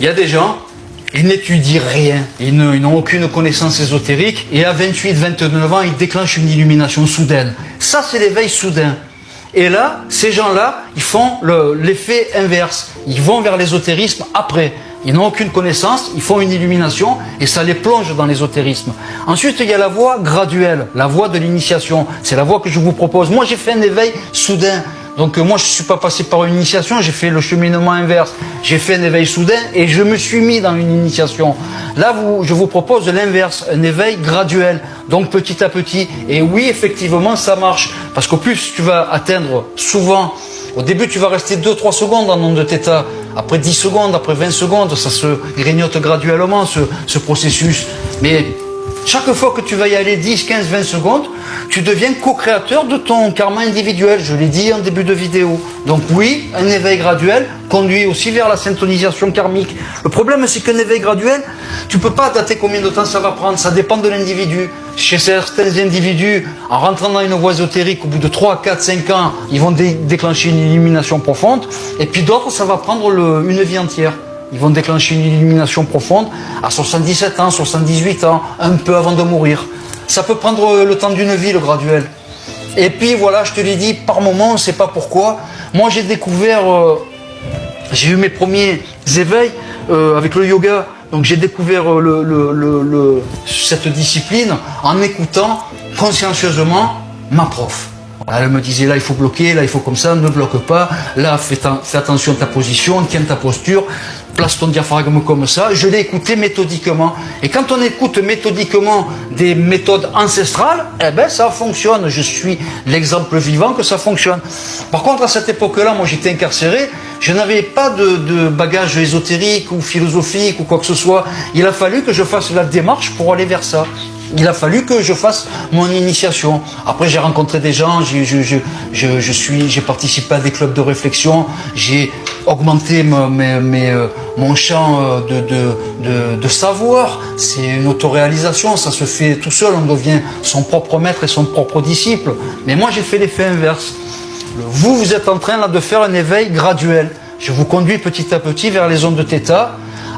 Il y a des gens, ils n'étudient rien, ils n'ont aucune connaissance ésotérique, et à 28, 29 ans, ils déclenchent une illumination soudaine. Ça, c'est l'éveil soudain. Et là, ces gens-là, ils font l'effet inverse. Ils vont vers l'ésotérisme après. Ils n'ont aucune connaissance, ils font une illumination et ça les plonge dans l'ésotérisme. Ensuite, il y a la voie graduelle, la voie de l'initiation. C'est la voie que je vous propose. Moi, j'ai fait un éveil soudain. Donc moi, je ne suis pas passé par une initiation, j'ai fait le cheminement inverse. J'ai fait un éveil soudain et je me suis mis dans une initiation. Là, je vous propose l'inverse, un éveil graduel, donc petit à petit. Et oui, effectivement, ça marche. Parce qu'au plus tu vas atteindre souvent, au début, tu vas rester 2-3 secondes en onde θ. Après 10 secondes, après 20 secondes, ça se grignote graduellement, ce processus. Mais chaque fois que tu vas y aller 10, 15, 20 secondes, tu deviens co-créateur de ton karma individuel. Je l'ai dit en début de vidéo. Donc oui, un éveil graduel conduit aussi vers la syntonisation karmique. Le problème, c'est qu'un éveil graduel, tu peux pas dater combien de temps ça va prendre. Ça dépend de l'individu. Chez certains individus, en rentrant dans une voie ésotérique, au bout de 3, 4, 5 ans, ils vont déclencher une illumination profonde. Et puis d'autres, ça va prendre une vie entière. Ils vont déclencher une illumination profonde à 77 ans, 78 ans, un peu avant de mourir. Ça peut prendre le temps d'une vie, le graduel. Et puis voilà, je te l'ai dit, par moment, on ne sait pas pourquoi. Moi, j'ai découvert, j'ai eu mes premiers éveils avec le yoga. Donc j'ai découvert cette discipline en écoutant consciencieusement ma prof. Elle me disait, là il faut bloquer, là il faut comme ça, ne bloque pas, là fais attention à ta position, tiens ta posture, place ton diaphragme comme ça. Je l'ai écouté méthodiquement. Et quand on écoute méthodiquement des méthodes ancestrales, eh ben ça fonctionne. Je suis l'exemple vivant que ça fonctionne. Par contre, à cette époque-là, moi j'étais incarcéré, je n'avais pas de bagage ésotérique ou philosophique ou quoi que ce soit. Il a fallu que je fasse la démarche pour aller vers ça. Il a fallu que je fasse mon initiation. Après, j'ai rencontré des gens, j'ai participé à des clubs de réflexion, j'ai augmenté mon champ de savoir. C'est une autoréalisation, ça se fait tout seul, on devient son propre maître et son propre disciple. Mais moi, j'ai fait l'effet inverse. Vous êtes en train là de faire un éveil graduel. Je vous conduis petit à petit vers les ondes θ.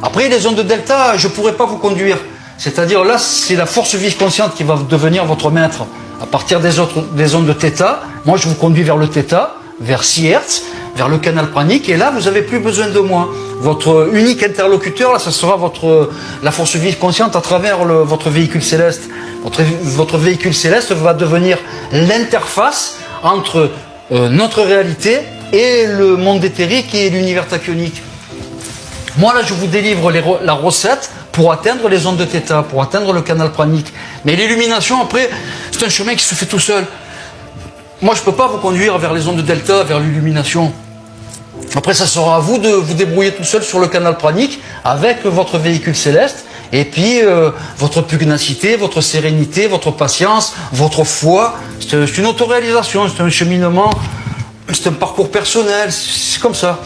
Après, les ondes delta, je ne pourrai pas vous conduire. C'est-à-dire là, c'est la force vive consciente qui va devenir votre maître. À partir des ondes θ, moi je vous conduis vers le θ, vers 6 Hz, vers le canal pranique, et là vous n'avez plus besoin de moi. Votre unique interlocuteur, là, ça sera la force vive consciente à travers votre véhicule céleste. Votre véhicule céleste va devenir l'interface entre notre réalité et le monde éthérique et l'univers tachyonique. Moi là, je vous délivre la recette pour atteindre les ondes θ, pour atteindre le canal pranique. Mais l'illumination, après, c'est un chemin qui se fait tout seul. Moi, je ne peux pas vous conduire vers les ondes delta, vers l'illumination. Après, ça sera à vous de vous débrouiller tout seul sur le canal pranique avec votre véhicule céleste. Et puis, votre pugnacité, votre sérénité, votre patience, votre foi. C'est une autoréalisation, c'est un cheminement, c'est un parcours personnel, c'est comme ça.